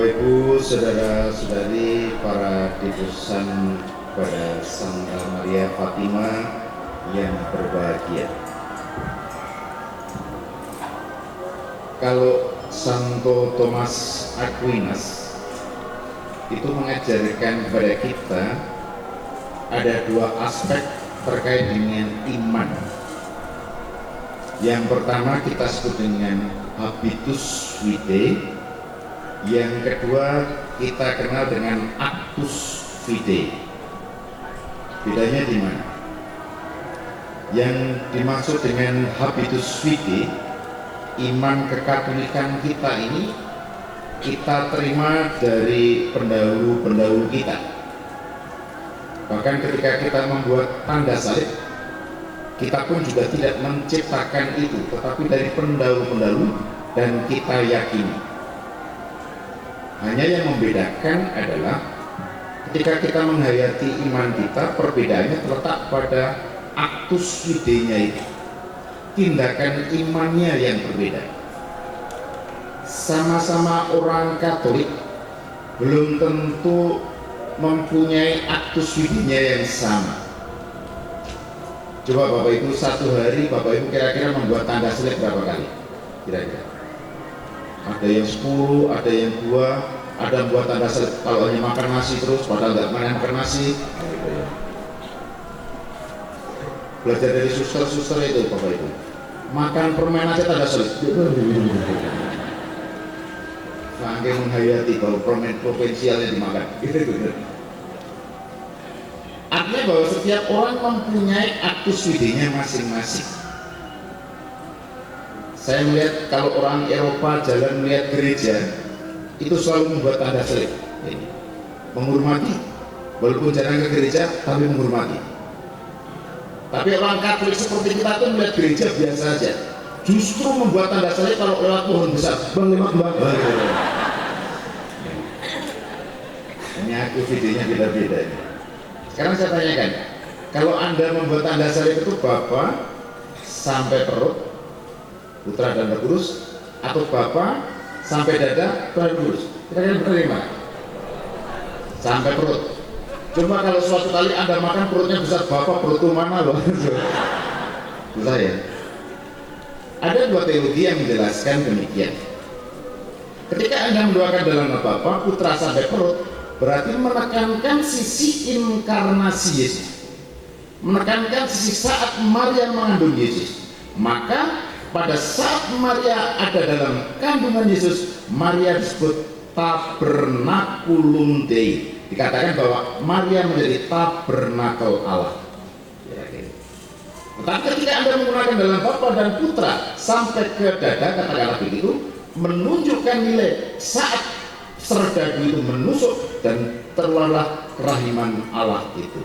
Bapak Ibu, saudara-saudari, para diutusan pada Santa Maria Fatima yang berbahagia. Kalau Santo Thomas Aquinas itu mengajarkan kepada kita ada dua aspek terkait dengan iman. Yang pertama kita sebut dengan habitus fide, yang kedua kita kenal dengan actus fide. Bedanya di mana? Yang dimaksud dengan habitus fide, iman kekatolikan kita ini kita terima dari pendahulu-pendahulu kita. Bahkan ketika kita membuat tanda salib, kita pun juga tidak menciptakan itu, tetapi dari pendahulu-pendahulu dan kita yakini. Hanya yang membedakan adalah ketika kita menghayati iman kita, perbedaannya terletak pada actus fide-nya itu, tindakan imannya yang berbeda. Sama-sama orang Katolik belum tentu mempunyai actus fide-nya yang sama. Coba Bapak Ibu, satu hari Bapak Ibu kira-kira membuat tanda salib berapa kali? Kira-kira ada yang 10, ada yang 2, ada yang buat tanda salib kalau hanya makan nasi terus padahal nggak makan nasi. Belajar dari suster-suster itu Bapak Ibu, makan permen aja tanda salib. Saking menghayati bahwa permen provinsialnya dimakan. Artinya bahwa setiap orang mempunyai actus fide-nya masing-masing. Saya melihat kalau orang Eropa jalan melihat gereja, itu selalu membuat tanda salib, menghormati, walaupun jarang ke gereja tapi menghormati. Tapi orang Katolik seperti kita tuh melihat gereja biasa aja, justru membuat tanda salib kalau lewat pohon besar. Bang lewat bang. Ini actus fide-nya beda-beda. Sekarang saya tanyakan, kalau Anda membuat tanda salib itu Bapa sampai perut, Putra dan Roh Kudus, atau Bapa sampai dada, Tuhan Kudus? Kira-kira benar gimana? Sampai perut. Coba kalau suatu kali Anda makan perutnya besar, Bapa perut mana loh? Susah ya? Ada dua teologi yang menjelaskan demikian. Ketika Anda mendoakan dalam nama Bapa, Putra sampai perut, berarti menekankan sisi inkarnasi Yesus, menekankan sisi saat Maria mengandung Yesus. Maka pada saat Maria ada dalam kandungan Yesus, Maria disebut tabernakulum Dei. Dikatakan bahwa Maria menjadi tabernakel Allah. Tetapi ketika Anda menggunakan dalam Bapa dan Putra sampai ke dada, katakanlah begitu, menunjukkan nilai saat serdadu itu menusuk dan terlalah kerahiman Allah itu.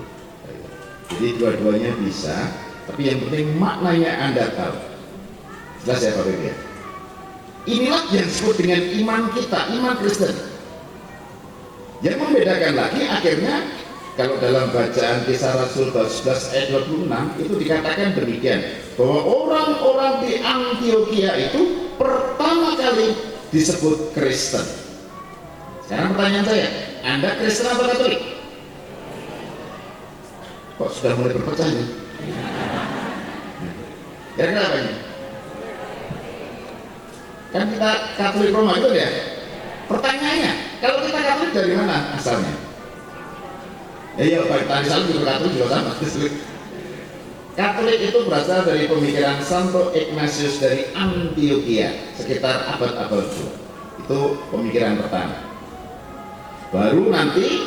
Jadi dua-duanya bisa, tapi yang penting maknanya Anda tahu. Jelas ya Bapak Ibu? Inilah yang disebut dengan iman kita, iman Kristen. Yang membedakan lagi akhirnya kalau dalam bacaan Kisah Rasul 11 ayat 26 itu dikatakan demikian, bahwa orang-orang di Antioquia itu pertama kali disebut Kristen. Sekarang pertanyaan saya, Anda Kristen atau Katolik? Kok sudah mulai berpecah nih? Kira-kira apa ini? Kan kita Katolik Roma itu ya. Pertanyaannya, kalau kita Katolik dari mana asalnya? Iya, Pak tadi salah juga Katolik juga sama. Katolik itu berasal dari pemikiran Santo Ignatius dari Antioquia sekitar abad-abad 2. Itu pemikiran pertama. Baru nanti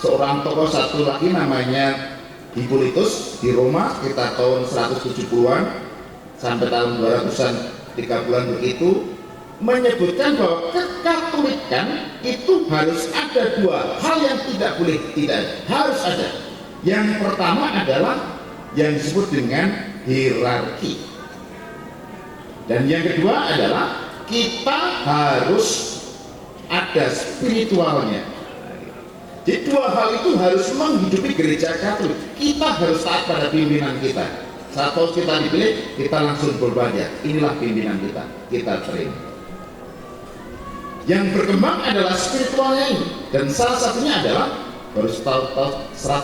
seorang tokoh satu lagi namanya Hippolytus di Roma sekitar tahun 170-an sampai tahun 200-an 3 bulan begitu menyebutkan bahwa kekatolikan itu harus ada dua hal yang tidak boleh tidak harus ada. Yang pertama adalah yang disebut dengan hierarki, dan yang kedua adalah kita harus ada spiritualnya. Jadi dua hal itu harus menghidupi gereja Katolik. Kita harus taat pada pimpinan kita. Saat kita dipilih, kita langsung berbahagia. Inilah pimpinan kita terima. Yang berkembang adalah spiritualnya ini, dan salah satunya adalah baru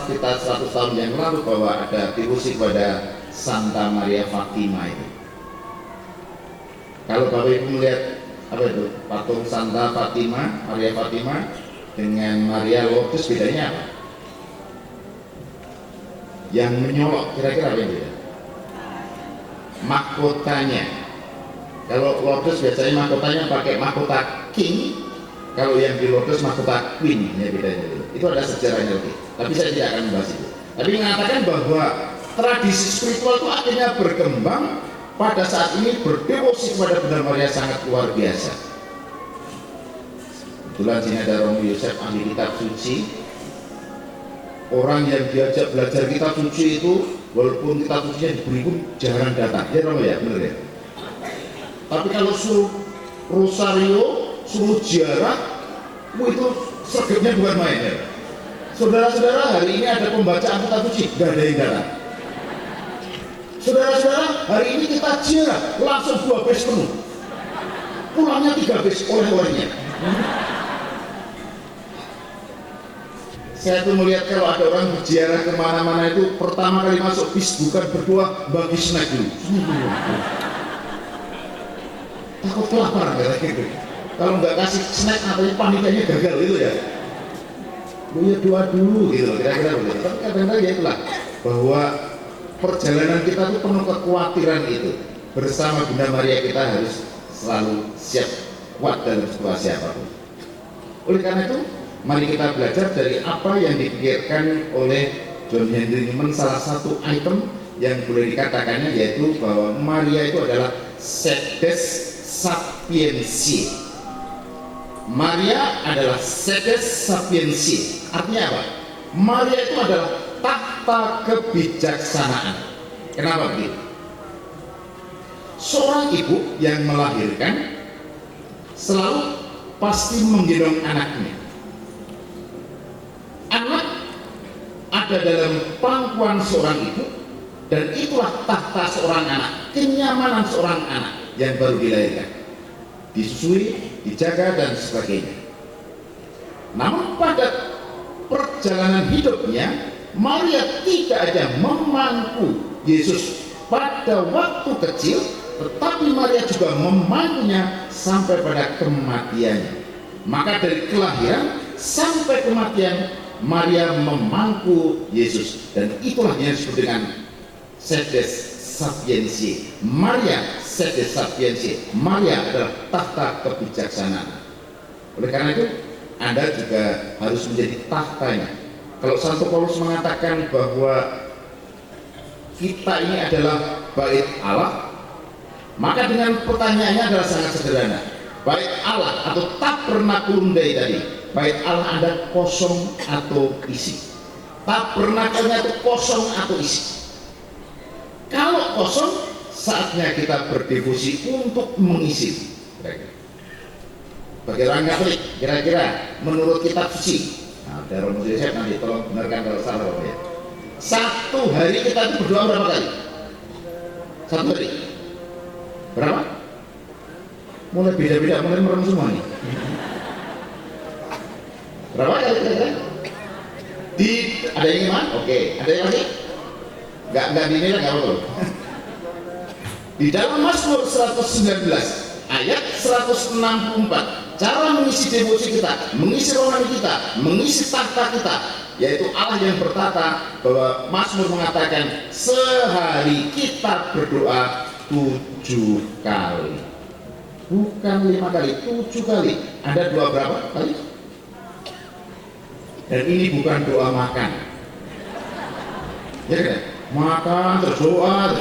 kita 100 tahun yang lalu bahwa ada devosi kepada Santa Maria Fatima itu. Kalau Bapak Ibu melihat apa itu patung Santa Fatima, Maria Fatima dengan Maria Lourdes, bedanya apa? Yang menyolok kira-kira apa yang beda? Mahkotanya. Kalau Lourdes biasanya mahkotanya pakai mahkota king, kalau yang di Lourdes mahkota queen, ya bedanya itu. Itu ada sejarahnya lebih. Tapi saya tidak akan membahas itu. Tapi mengatakan bahwa tradisi spiritual itu akhirnya berkembang pada saat ini, berdevosi kepada Bunda Maria sangat luar biasa. Kebetulan sini ada Romo Yosef, ahli kitab suci. Orang yang diajak belajar kitab suci itu, walaupun kitab sucinya diberi pun jarang datang. Ya Romo ya, benar ya. Tapi kalau suruh rosario, suruh ziarah, itu sergapnya bukan main ya. Saudara-saudara, hari ini ada pembacaan kitab suci, nggak ada yang datang. Saudara-saudara, hari ini kita ziarah, langsung 2 bis penuh. Pulangnya 3 bis oleh-olehnya. Saya tuh melihat kalau ada orang berziarah kemana-mana itu, pertama kali masuk bis bukan berdoa, bagi snack dulu. Takut kelaparan katanya gitu. Kalau nggak kasih snack, katanya panikanya gagal gitu ya. Lu ya doa dulu gitu, kira-kira begitu. Tapi kadang-kadang ya itulah, bahwa perjalanan kita itu penuh kekhawatiran itu. Bersama Bunda Maria kita harus selalu siap, kuat dalam situasi apapun. Oleh karena itu, mari kita belajar dari apa yang dipikirkan oleh John Henry Newman. Salah satu item yang boleh dikatakannya yaitu bahwa Maria itu adalah sedes sapiensia. Maria adalah sedes sapiensia. Artinya apa? Maria itu adalah tahta kebijaksanaan. Kenapa begitu? Seorang ibu yang melahirkan selalu pasti menggendong anaknya. Anak ada dalam pangkuan seorang ibu, dan itulah tahta seorang anak, kenyamanan seorang anak yang baru dilahirkan, disusui, dijaga, dan sebagainya. Namun pada perjalanan hidupnya, Maria tidak ada memangku Yesus pada waktu kecil, tetapi Maria juga memangkunya sampai pada kematiannya. Maka dari kelahiran sampai kematian, Maria memangku Yesus, dan itulah yang disebut dengan sedes sapiensia. Maria sedes sapiensia. Maria adalah tahta kebijaksanaan. Oleh karena itu, Anda juga harus menjadi tahtanya. Kalau Santo Paulus mengatakan bahwa kita ini adalah bait Allah, maka dengan pertanyaannya adalah sangat sederhana. Bait Allah atau tabernakulum Dei tadi, bait Allah Anda kosong atau isi? Tabernakulnya itu kosong atau isi? Kalau kosong, saatnya kita berdevosi untuk mengisi. Bagi orang Katolik, kira-kira menurut kitab suci, nah, dari Romo Yosef nanti tolong benarkan kalau salah ya. Satu hari kita itu berdoa berapa kali? Satu hari berapa? Mulai beda-beda, mulai merem semua nih. Berapa kali kira-kira? Ada yang iman? Oke. Ada yang lagi? Nggak dinilai, nggak apa-apa. Di dalam Mazmur 119 ayat 164, cara mengisi devosi kita, mengisi rohani kita, mengisi tahta kita, yaitu Allah yang bertata, bahwa Mazmur mengatakan sehari kita berdoa 7 kali, bukan 5 kali, 7 kali. Ada doa berapa kali? Dan ini bukan doa makan, ya kan? Makan terus doa,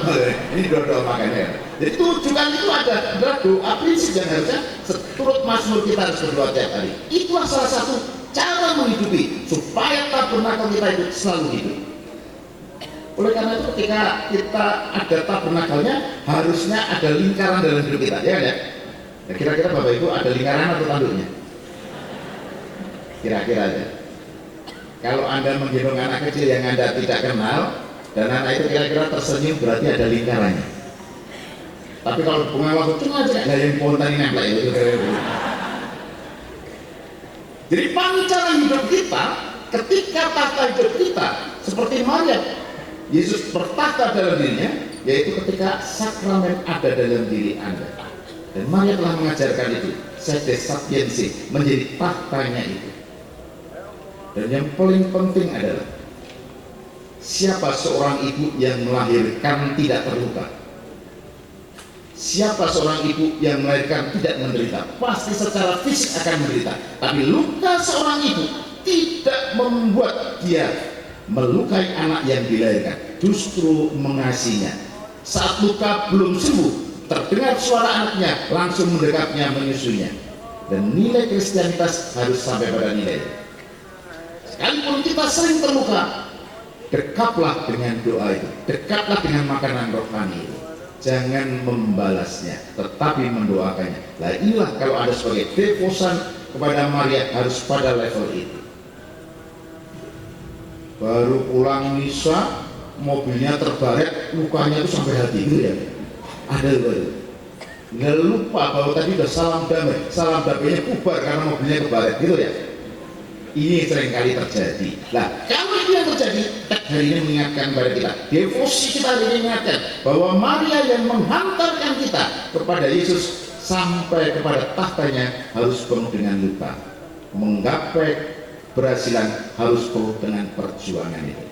ini doa makan ya. Jadi 7 kali itu adalah doa prinsip yang harusnya seturut Mazmur kita harus berdoa tiap hari. Itulah salah satu cara menghidupi supaya tabernakel kita itu selalu hidup. Oleh karena itu, ketika kita ada tabernakelnya, harusnya ada lingkaran dalam hidup kita, ya kan ya? Ya, kira-kira Bapak Ibu ada lingkaran atau tanduknya? Kira-kira aja. Kalau Anda menggendong anak kecil yang Anda tidak kenal, dan anak itu kira-kira tersenyum, berarti ada lingkarannya. Tapi kalau bunga waktu cuma aja, nggak yang spontan nempel itu. Jadi pancaran hidup kita ketika tahta hidup kita seperti Maria, Yesus bertahta dalam dirinya, yaitu ketika sakramen ada dalam diri Anda. Dan Maria telah mengajarkan itu, sede sapiensi, menjadi tahtanya itu. Dan yang paling penting adalah siapa seorang ibu yang melahirkan tidak terluka? Siapa seorang ibu yang melahirkan tidak menderita? Pasti secara fisik akan menderita. Tapi luka seorang ibu tidak membuat dia melukai anak yang dilahirkan, justru mengasihinya. Saat luka belum sembuh, terdengar suara anaknya, langsung mendekatnya, menyusuinya. Dan nilai Kristianitas harus sampai pada nilai. Sekalipun kita sering terluka, dekatlah dengan doa itu, dekatlah dengan makanan rohani itu. Jangan membalasnya, tetapi mendoakannya. Nah inilah kalau ada sebagai devosan kepada Maria, harus pada level itu. Baru pulang misa, mobilnya terbaret, lukanya itu sampai hati gitu ya. Ada baru. Nggak lupa bahwa tadi udah salam damainya bubar karena mobilnya terbaret gitu ya. Ini seringkali terjadi. Nah, kalau itu yang terjadi, hari ini mengingatkan kepada kita, devosi kita hari ini mengingatkan bahwa Maria yang menghantarkan kita kepada Yesus sampai kepada tahtanya harus penuh dengan luka. Menggapai keberhasilan harus penuh dengan perjuangan itu.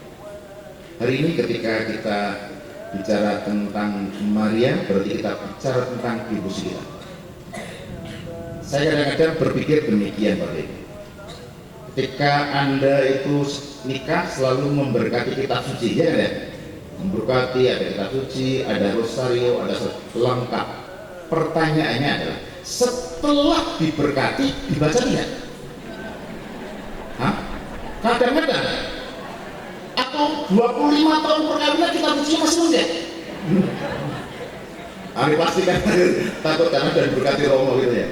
Hari ini ketika kita bicara tentang Maria, berarti kita bicara tentang devosi kita. Saya kadang-kadang berpikir demikian Pak Dewi. Ketika Anda itu nikah selalu memberkati kitab suci, ya kan? Memberkati, ada kitab suci, ada rosario, ada lengkap. Pertanyaannya adalah, setelah diberkati dibaca tidak? Hah? Kadang-kadang atau 25 tahun perkawinan kitab suci masih enggak? Hari pasti kan takut karena dan berkati Romo gitu ya.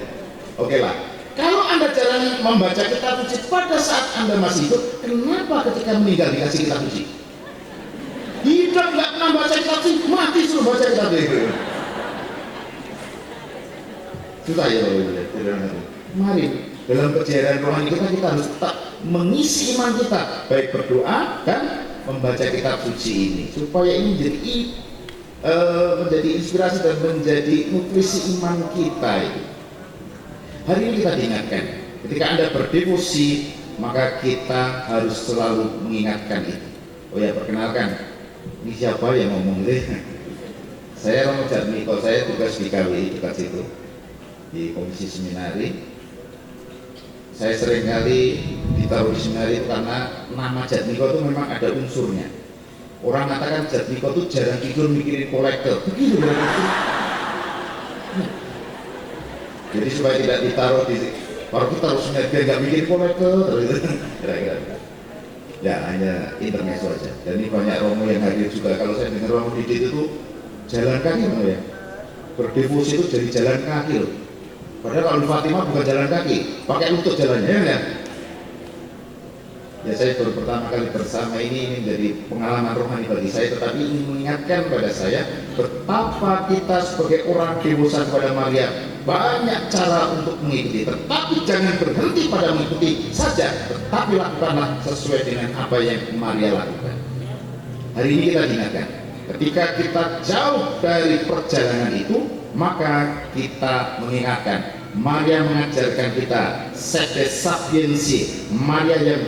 Oke lah. Kalau Anda jarang membaca kitab suci pada saat Anda masih hidup, kenapa ketika meninggal dikasih kitab suci? Hidup nggak pernah baca kitab suci, mati suruh baca kitab suci. Susah ya Bapak Ibu. Mari dalam perjalanan rohani kita harus tetap mengisi iman kita, baik berdoa dan membaca kitab suci ini, supaya ini menjadi inspirasi dan menjadi nutrisi iman kita itu. Hari ini kita diingatkan, ketika Anda berdevosi, maka kita harus selalu mengingatkan itu. Oh ya, perkenalkan, ini siapa yang ngomong itu? Saya Romo Jatmiko, saya tugas di KWI dekat situ, di komisi seminari. Saya seringkali ditaruh di seminari itu karena nama Jatmiko itu memang ada unsurnya. Orang katakan Jatmiko itu jarang tidur mikirin kolektor, begitu berarti. Jadi supaya tidak ditaruh di baru kita harus biar nggak bikin kolektor, kira-kira. Ya hanya intermezzo aja. Dan ini banyak Romo yang hadir juga. Kalau saya dengar Romo Didit itu jalan kaki Romo ya. Berdevosi itu jadi jalan kaki loh. Padahal kalau di Fatimah bukan jalan kaki, pakai lutut jalannya ya. Ya saya baru pertama kali bersama ini menjadi pengalaman rohani bagi saya, tetapi ini mengingatkan pada saya betapa kita sebagai orang devosa kepada Maria banyak cara untuk mengikuti, tetapi jangan berhenti pada mengikuti saja, tetapi lakukanlah sesuai dengan apa yang Maria lakukan. Hari ini kita diingatkan, ketika kita jauh dari perjalanan itu, maka kita mengingatkan Maria mengajarkan kita sede sapiensi, Maria yang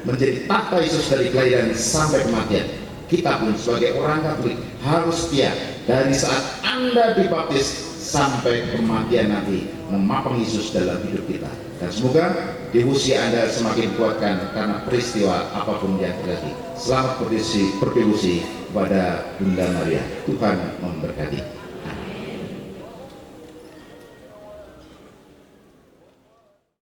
menjadi tahta Yesus dari kelahiran sampai kematian. Kita pun sebagai orang Katolik harus setia dari saat Anda dibaptis sampai kematian nanti, memapang Yesus dalam hidup kita. Dan semoga devosi Anda semakin kuatkan karena peristiwa apapun yang terjadi. Selamat berdevosi kepada Bunda Maria. Tuhan memberkati.